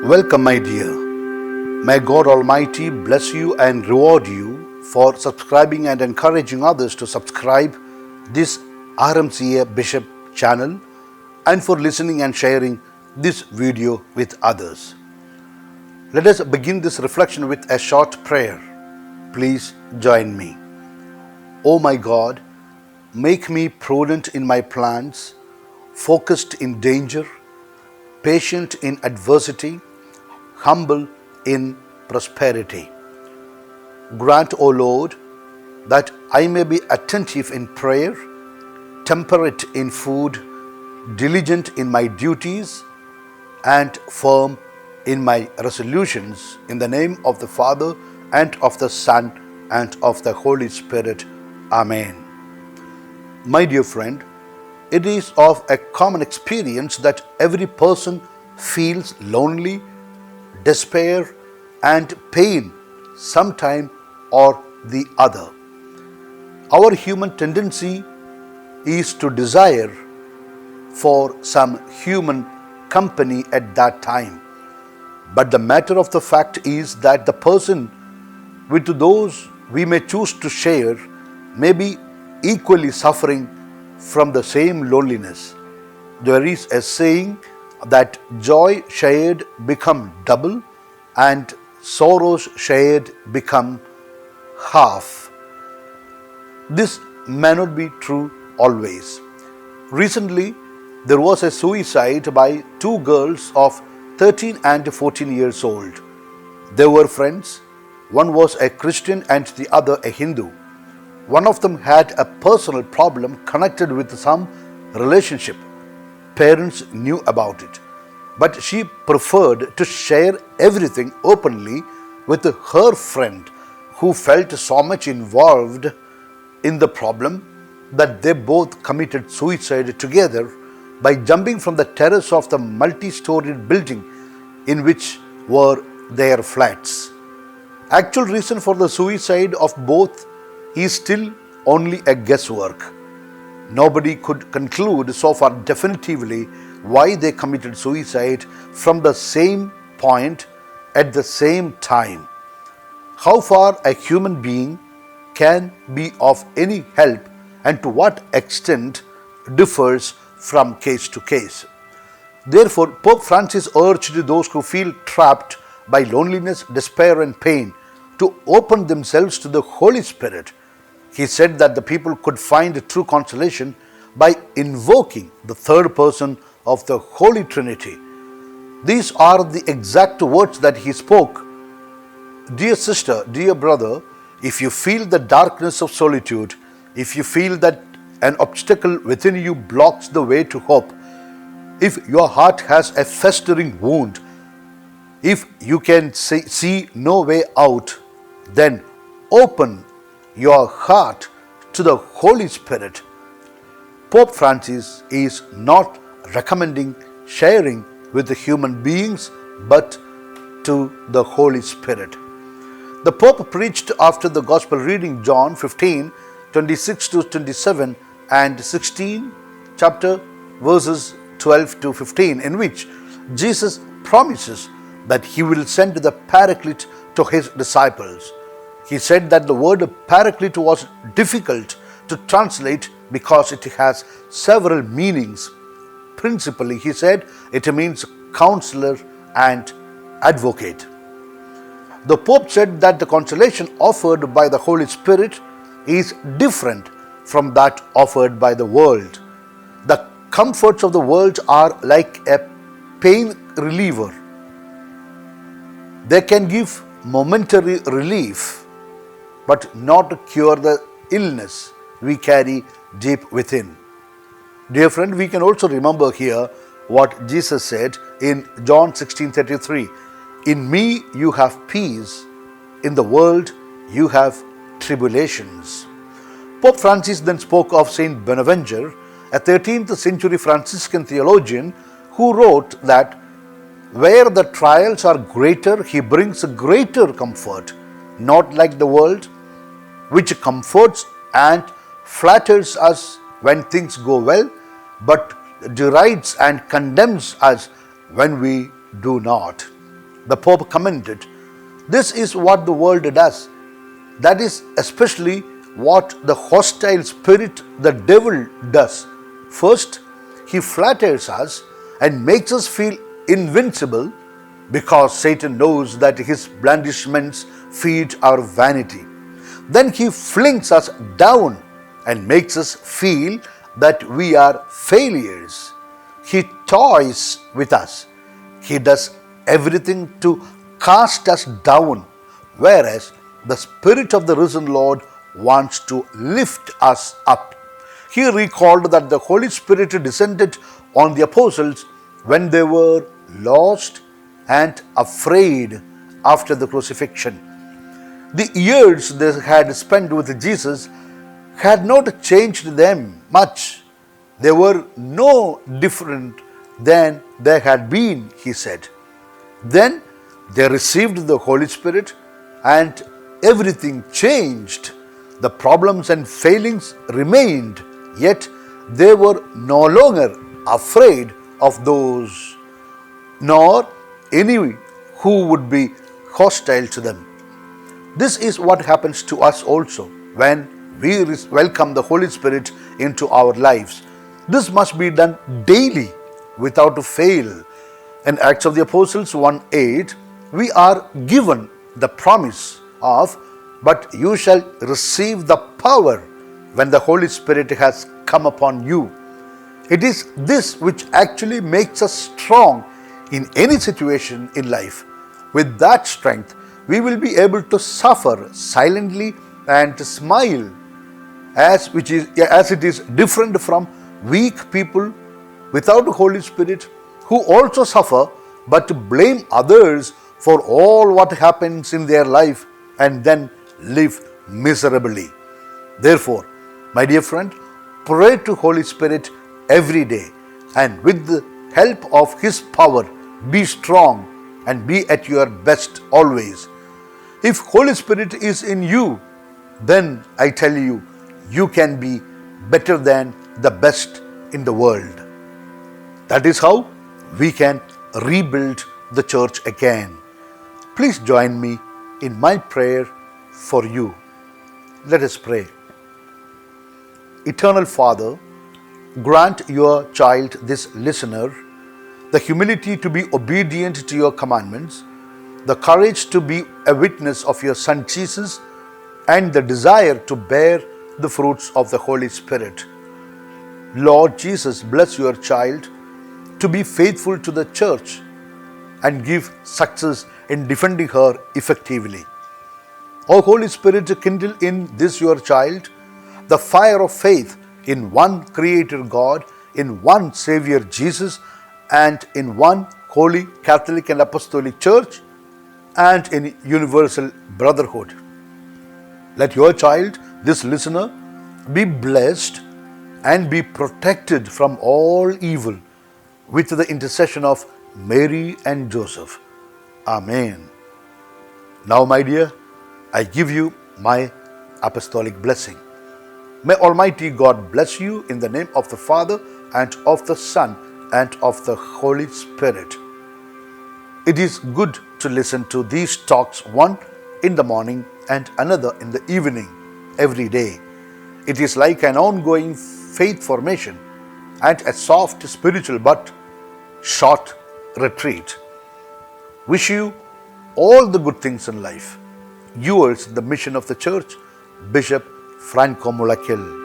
Welcome, my dear. May God Almighty bless you and reward you for subscribing and encouraging others to subscribe this RMCA Bishop channel and for listening and sharing this video with others. Let us begin this reflection with a short prayer. Please join me. O my God, make me prudent in my plans, focused in danger, patient in adversity, humble in prosperity. Grant, O Lord, that I may be attentive in prayer, temperate in food, diligent in my duties, and firm in my resolutions. In the name of the Father, and of the Son, and of the Holy Spirit. Amen. My dear friend, it is of a common experience that every person feels lonely, despair, and pain sometime or the other. Our human tendency is to desire for some human company at that time. But the matter of the fact is that the person with those we may choose to share may be equally suffering from the same loneliness. There is a saying that joy shared become double and sorrows shared become half. This may not be true always. Recently, there was a suicide by two girls of 13 and 14 years old. They were friends. One was a Christian and the other a Hindu. One of them had a personal problem connected with some relationship. Parents knew about it, but she preferred to share everything openly with her friend who felt so much involved in the problem that they both committed suicide together by jumping from the terrace of the multi-storied building in which were their flats. Actual reason for the suicide of both is still only a guesswork. Nobody could conclude so far definitively why they committed suicide from the same point at the same time. How far a human being can be of any help and to what extent differs from case to case. Therefore, Pope Francis urged those who feel trapped by loneliness, despair, and pain to open themselves to the Holy Spirit. He said that the people could find true consolation by invoking the third person of the Holy Trinity. These are the exact words that he spoke. Dear sister, dear brother, if you feel the darkness of solitude, if you feel that an obstacle within you blocks the way to hope, if your heart has a festering wound, if you can see no way out, then open your heart to the Holy Spirit. Pope Francis is not recommending sharing with the human beings, but to the Holy Spirit. The Pope preached after the Gospel reading John 15, 26 to 27 and 16, chapter verses 12 to 15, in which Jesus promises that he will send the Paraclete to his disciples. He said that the word Paraclete was difficult to translate because it has several meanings. Principally, he said, it means counselor and advocate. The Pope said that the consolation offered by the Holy Spirit is different from that offered by the world. The comforts of the world are like a pain reliever. They can give momentary relief, but not to cure the illness we carry deep within. Dear friend, we can also remember here what Jesus said in John 16:33. In me you have peace, in the world you have tribulations. Pope Francis then spoke of Saint Bonaventure, a 13th century Franciscan theologian who wrote that where the trials are greater, he brings greater comfort, not like the world, which comforts and flatters us when things go well, but derides and condemns us when we do not. The Pope commented, "This is what the world does. That is especially what the hostile spirit, the devil, does. First, he flatters us and makes us feel invincible because Satan knows that his blandishments feed our vanity. Then he flings us down and makes us feel that we are failures. He toys with us. He does everything to cast us down, whereas the Spirit of the risen Lord wants to lift us up." He recalled that the Holy Spirit descended on the apostles when they were lost and afraid after the crucifixion. The years they had spent with Jesus had not changed them much. They were no different than they had been, he said. Then they received the Holy Spirit and everything changed. The problems and failings remained, yet they were no longer afraid of those, nor any who would be hostile to them. This is what happens to us also when we welcome the Holy Spirit into our lives. This must be done daily without fail. In Acts of the Apostles 1:8, we are given the promise of, "But you shall receive the power when the Holy Spirit has come upon you." It is this which actually makes us strong in any situation in life. With that strength, we will be able to suffer silently and smile, as it is different from weak people without the Holy Spirit who also suffer but blame others for all what happens in their life and then live miserably. Therefore, my dear friend, pray to Holy Spirit every day, and with the help of His power, be strong and be at your best always. If Holy Spirit is in you, then I tell you, you can be better than the best in the world. That is how we can rebuild the church again. Please join me in my prayer for you. Let us pray. Eternal Father, grant your child, this listener, the humility to be obedient to your commandments, the courage to be a witness of your Son Jesus, and the desire to bear the fruits of the Holy Spirit. Lord Jesus, bless your child to be faithful to the church and give success in defending her effectively. O Holy Spirit, kindle in this your child the fire of faith in one Creator God, in one Savior Jesus, and in one holy Catholic and Apostolic Church, and in universal brotherhood. Let your child, this listener, be blessed and be protected from all evil with the intercession of Mary and Joseph. Amen. Now, my dear, I give you my apostolic blessing. May Almighty God bless you in the name of the Father and of the Son and of the Holy Spirit. It is good to listen to these talks, one in the morning and another in the evening every day. It is like an ongoing faith formation and a soft spiritual but short retreat. Wish you all the good things in life. Yours, the mission of the church, Bishop Franco Mulakil.